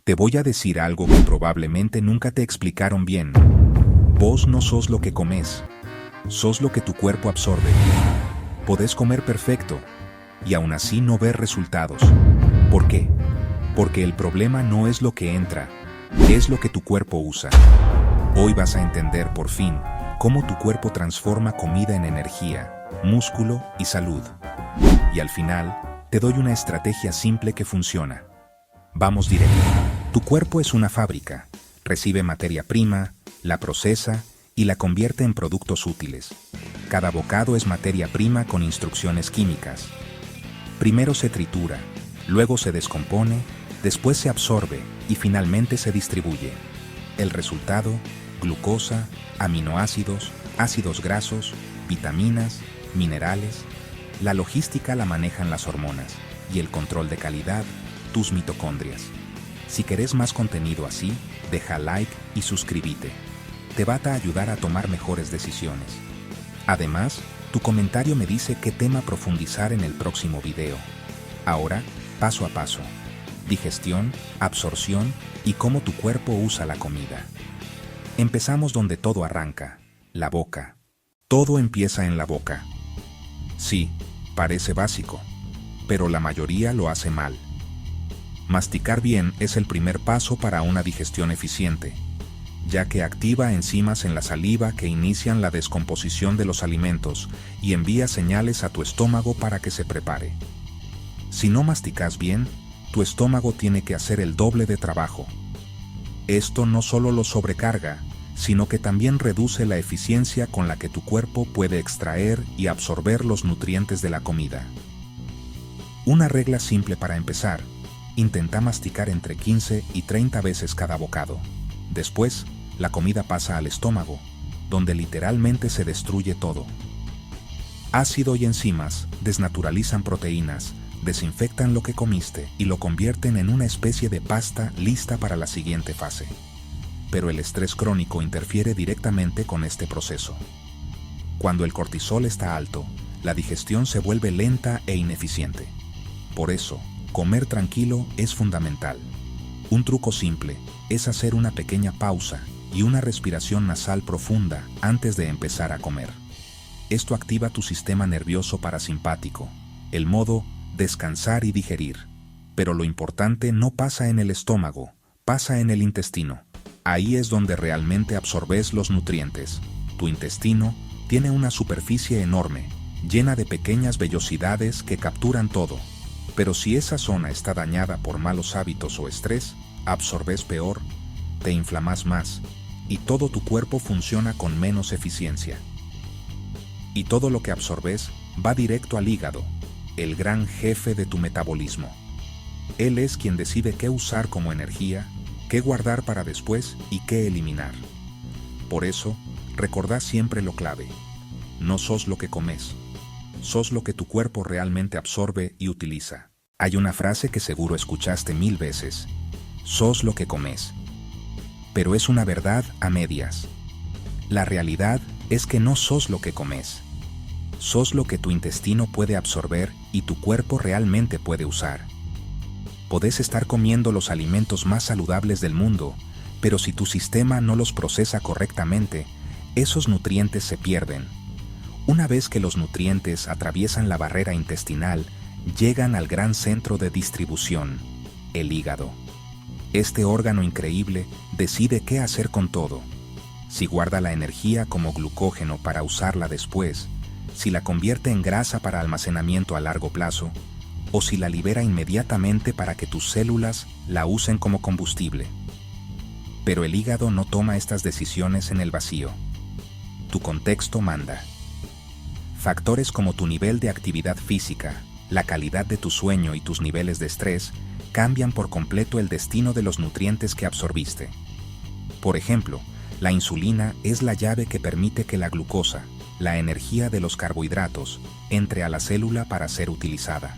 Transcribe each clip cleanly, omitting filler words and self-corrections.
Te voy a decir algo que probablemente nunca te explicaron bien. Vos no sos lo que comes, sos lo que tu cuerpo absorbe. Podés comer perfecto y aún así no ver resultados. ¿Por qué? Porque el problema no es lo que entra, es lo que tu cuerpo usa. Hoy vas a entender por fin cómo tu cuerpo transforma comida en energía, músculo y salud. Y al final, te doy una estrategia simple que funciona. Vamos directo. Tu cuerpo es una fábrica. Recibe materia prima, la procesa y la convierte en productos útiles. Cada bocado es materia prima con instrucciones químicas. Primero se tritura, luego se descompone, después se absorbe y finalmente se distribuye. El resultado: glucosa, aminoácidos, ácidos grasos, vitaminas, minerales. La logística la manejan las hormonas y el control de calidad, tus mitocondrias. Si querés más contenido así, deja like y suscríbete. Te va a ayudar a tomar mejores decisiones. Además, tu comentario me dice qué tema profundizar en el próximo video. Ahora, paso a paso. Digestión, absorción y cómo tu cuerpo usa la comida. Empezamos donde todo arranca, la boca. Todo empieza en la boca. Sí, parece básico, pero la mayoría lo hace mal. Masticar bien es el primer paso para una digestión eficiente, ya que activa enzimas en la saliva que inician la descomposición de los alimentos y envía señales a tu estómago para que se prepare. Si no masticas bien, tu estómago tiene que hacer el doble de trabajo. Esto no solo lo sobrecarga, sino que también reduce la eficiencia con la que tu cuerpo puede extraer y absorber los nutrientes de la comida. Una regla simple para empezar: intenta masticar entre 15 y 30 veces cada bocado. Después, la comida pasa al estómago, donde literalmente se destruye todo. Ácido y enzimas desnaturalizan proteínas, desinfectan lo que comiste y lo convierten en una especie de pasta lista para la siguiente fase. Pero el estrés crónico interfiere directamente con este proceso. Cuando el cortisol está alto, la digestión se vuelve lenta e ineficiente. Por eso, comer tranquilo es fundamental. Un truco simple es hacer una pequeña pausa y una respiración nasal profunda antes de empezar a comer. Esto activa tu sistema nervioso parasimpático, el modo descansar y digerir. Pero lo importante no pasa en el estómago, pasa en el intestino. Ahí es donde realmente absorbes los nutrientes. Tu intestino tiene una superficie enorme, llena de pequeñas vellosidades que capturan todo. Pero si esa zona está dañada por malos hábitos o estrés, absorbes peor, te inflamas más, y todo tu cuerpo funciona con menos eficiencia. Y todo lo que absorbes va directo al hígado, el gran jefe de tu metabolismo. Él es quien decide qué usar como energía, qué guardar para después y qué eliminar. Por eso, recordá siempre lo clave: no sos lo que comes, sos lo que tu cuerpo realmente absorbe y utiliza. Hay una frase que seguro escuchaste 1000 veces: sos lo que comes. Pero es una verdad a medias. La realidad es que no sos lo que comes. Sos lo que tu intestino puede absorber y tu cuerpo realmente puede usar. Podés estar comiendo los alimentos más saludables del mundo, pero si tu sistema no los procesa correctamente, esos nutrientes se pierden. Una vez que los nutrientes atraviesan la barrera intestinal, llegan al gran centro de distribución, el hígado. Este órgano increíble decide qué hacer con todo: si guarda la energía como glucógeno para usarla después, si la convierte en grasa para almacenamiento a largo plazo, o si la libera inmediatamente para que tus células la usen como combustible. Pero el hígado no toma estas decisiones en el vacío. Tu contexto manda. Factores como tu nivel de actividad física, la calidad de tu sueño y tus niveles de estrés cambian por completo el destino de los nutrientes que absorbiste. Por ejemplo, la insulina es la llave que permite que la glucosa, la energía de los carbohidratos, entre a la célula para ser utilizada.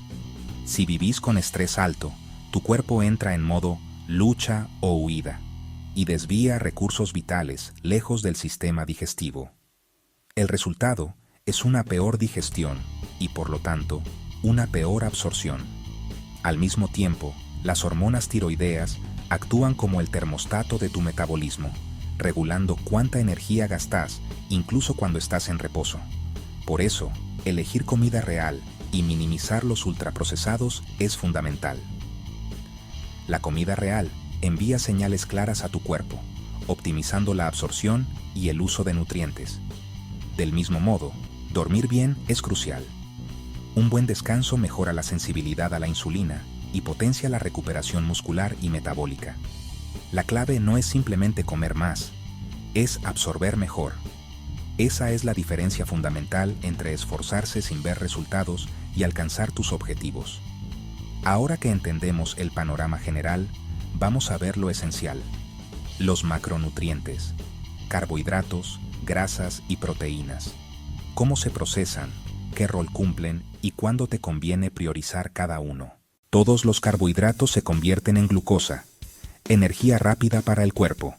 Si vivís con estrés alto, tu cuerpo entra en modo lucha o huida y desvía recursos vitales lejos del sistema digestivo. El resultado es una peor digestión y, por lo tanto, una peor absorción. Al mismo tiempo, las hormonas tiroideas actúan como el termostato de tu metabolismo, regulando cuánta energía gastas, incluso cuando estás en reposo. Por eso, elegir comida real y minimizar los ultraprocesados es fundamental. La comida real envía señales claras a tu cuerpo, optimizando la absorción y el uso de nutrientes. Del mismo modo, dormir bien es crucial. Un buen descanso mejora la sensibilidad a la insulina y potencia la recuperación muscular y metabólica. La clave no es simplemente comer más, es absorber mejor. Esa es la diferencia fundamental entre esforzarse sin ver resultados y alcanzar tus objetivos. Ahora que entendemos el panorama general, vamos a ver lo esencial: los macronutrientes, carbohidratos, grasas y proteínas. Cómo se procesan, qué rol cumplen y cuándo te conviene priorizar cada uno. Todos los carbohidratos se convierten en glucosa, energía rápida para el cuerpo.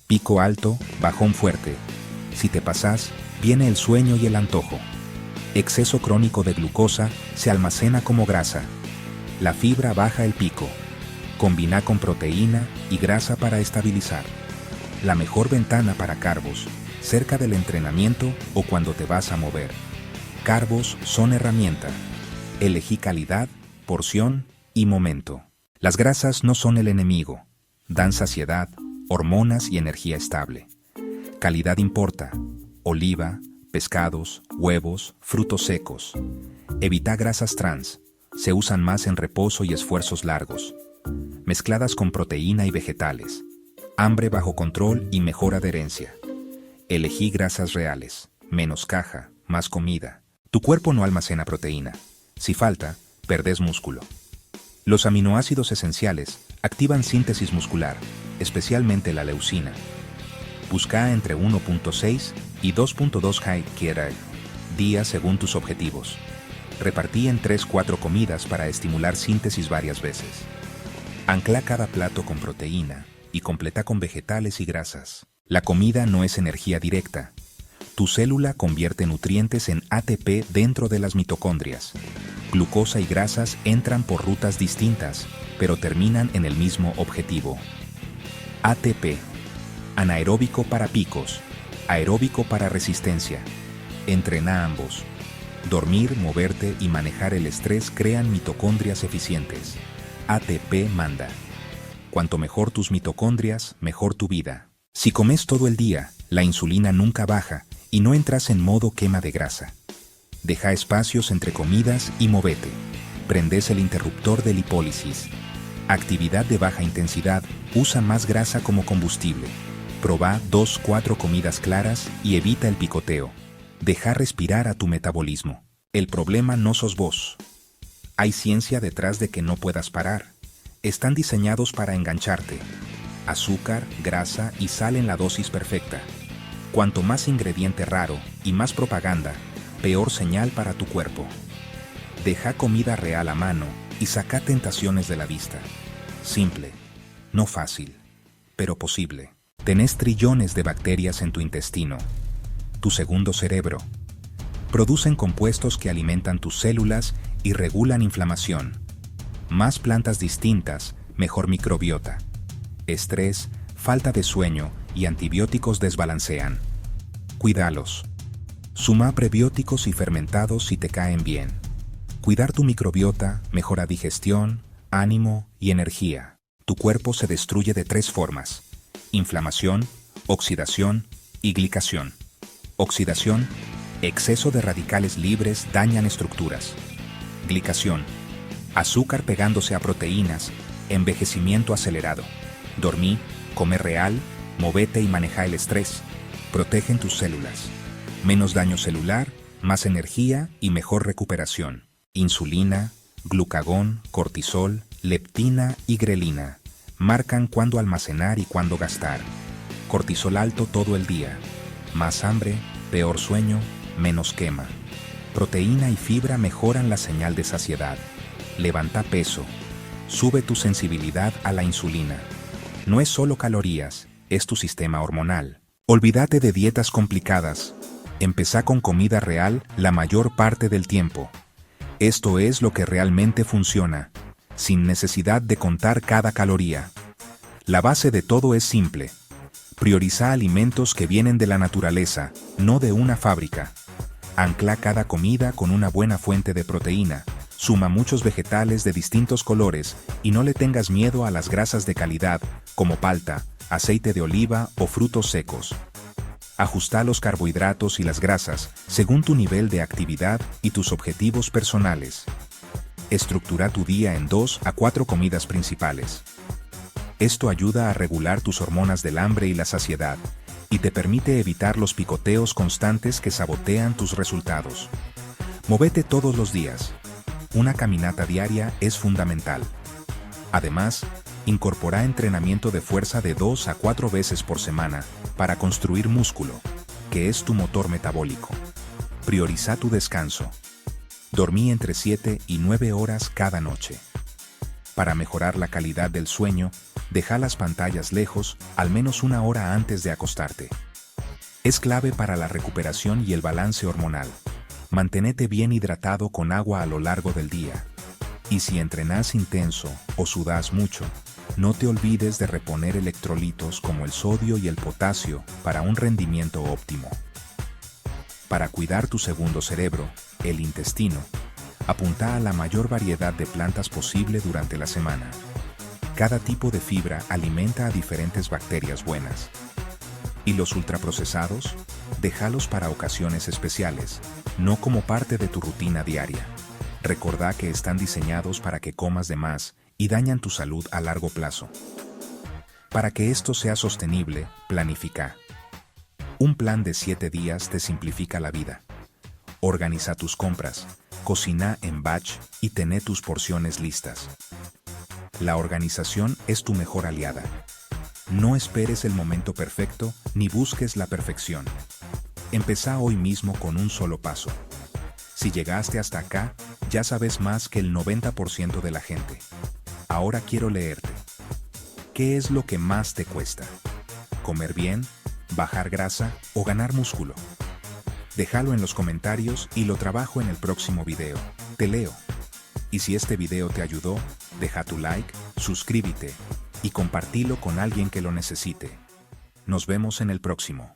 Pico alto, bajón fuerte. Si te pasas, viene el sueño y el antojo. Exceso crónico de glucosa se almacena como grasa. La fibra baja el pico. Combina con proteína y grasa para estabilizar. La mejor ventana para carbos, cerca del entrenamiento o cuando te vas a mover. Carbos son herramienta. Elegí calidad, porción y momento. Las grasas no son el enemigo. Dan saciedad, hormonas y energía estable. Calidad importa: oliva, pescados, huevos, frutos secos. Evita grasas trans, se usan más en reposo y esfuerzos largos. Mezcladas con proteína y vegetales. Hambre bajo control y mejor adherencia. Elegí grasas reales, menos caja, más comida. Tu cuerpo no almacena proteína. Si falta, perdés músculo. Los aminoácidos esenciales activan síntesis muscular, especialmente la leucina. Busca entre 1.6 y 2.2 kcal día según tus objetivos. Repartí en 3-4 comidas para estimular síntesis varias veces. Ancla cada plato con proteína y completa con vegetales y grasas. La comida no es energía directa. Tu célula convierte nutrientes en ATP dentro de las mitocondrias. Glucosa y grasas entran por rutas distintas, pero terminan en el mismo objetivo. ATP. Anaeróbico para picos, aeróbico para resistencia. Entrena ambos. Dormir, moverte y manejar el estrés crean mitocondrias eficientes. ATP manda. Cuanto mejor tus mitocondrias, mejor tu vida. Si comes todo el día, la insulina nunca baja y no entras en modo quema de grasa. Deja espacios entre comidas y movete. Prendes el interruptor de lipólisis. Actividad de baja intensidad usa más grasa como combustible. Proba 2-4 comidas claras y evita el picoteo. Deja respirar a tu metabolismo. El problema no sos vos. Hay ciencia detrás de que no puedas parar. Están diseñados para engancharte. Azúcar, grasa y sal en la dosis perfecta. Cuanto más ingrediente raro y más propaganda, peor señal para tu cuerpo. Deja comida real a mano y saca tentaciones de la vista. Simple, no fácil, pero posible. Tenés trillones de bacterias en tu intestino, tu segundo cerebro. Producen compuestos que alimentan tus células y regulan inflamación. Más plantas distintas, mejor microbiota. Estrés, falta de sueño y antibióticos desbalancean. Cuídalos. Suma prebióticos y fermentados si te caen bien. Cuidar tu microbiota mejora digestión, ánimo y energía. Tu cuerpo se destruye de 3 formas: inflamación, oxidación y glicación. Oxidación: exceso de radicales libres dañan estructuras. Glicación: azúcar pegándose a proteínas, envejecimiento acelerado. Dormí, come real, movete y maneja el estrés. Protegen tus células. Menos daño celular, más energía y mejor recuperación. Insulina, glucagón, cortisol, leptina y grelina marcan cuándo almacenar y cuándo gastar. Cortisol alto todo el día. Más hambre, peor sueño, menos quema. Proteína y fibra mejoran la señal de saciedad. Levanta peso. Sube tu sensibilidad a la insulina. No es solo calorías, es tu sistema hormonal. Olvídate de dietas complicadas. Empezá con comida real la mayor parte del tiempo. Esto es lo que realmente funciona, sin necesidad de contar cada caloría. La base de todo es simple. Prioriza alimentos que vienen de la naturaleza, no de una fábrica. Ancla cada comida con una buena fuente de proteína. Suma muchos vegetales de distintos colores y no le tengas miedo a las grasas de calidad, como palta, aceite de oliva o frutos secos. Ajusta los carbohidratos y las grasas según tu nivel de actividad y tus objetivos personales. Estructura tu día en 2 a 4 comidas principales. Esto ayuda a regular tus hormonas del hambre y la saciedad, y te permite evitar los picoteos constantes que sabotean tus resultados. Móvete todos los días. Una caminata diaria es fundamental. Además, incorpora entrenamiento de fuerza de 2 a 4 veces por semana para construir músculo, que es tu motor metabólico. Prioriza tu descanso. Dormí entre 7 y 9 horas cada noche. Para mejorar la calidad del sueño, deja las pantallas lejos al menos 1 hora antes de acostarte. Es clave para la recuperación y el balance hormonal. Manténete bien hidratado con agua a lo largo del día. Y si entrenas intenso o sudas mucho, no te olvides de reponer electrolitos como el sodio y el potasio para un rendimiento óptimo. Para cuidar tu segundo cerebro, el intestino, apunta a la mayor variedad de plantas posible durante la semana. Cada tipo de fibra alimenta a diferentes bacterias buenas. ¿Y los ultraprocesados? Déjalos para ocasiones especiales, no como parte de tu rutina diaria. Recordá que están diseñados para que comas de más y dañan tu salud a largo plazo. Para que esto sea sostenible, planifica. Un plan de 7 días te simplifica la vida. Organiza tus compras, cocina en batch y tené tus porciones listas. La organización es tu mejor aliada. No esperes el momento perfecto ni busques la perfección. Empezá hoy mismo con un solo paso. Si llegaste hasta acá, ya sabes más que el 90% de la gente. Ahora quiero leerte. ¿Qué es lo que más te cuesta? ¿Comer bien? ¿Bajar grasa o ganar músculo? Déjalo en los comentarios y lo trabajo en el próximo video. Te leo. Y si este video te ayudó, deja tu like, suscríbete y compartilo con alguien que lo necesite. Nos vemos en el próximo.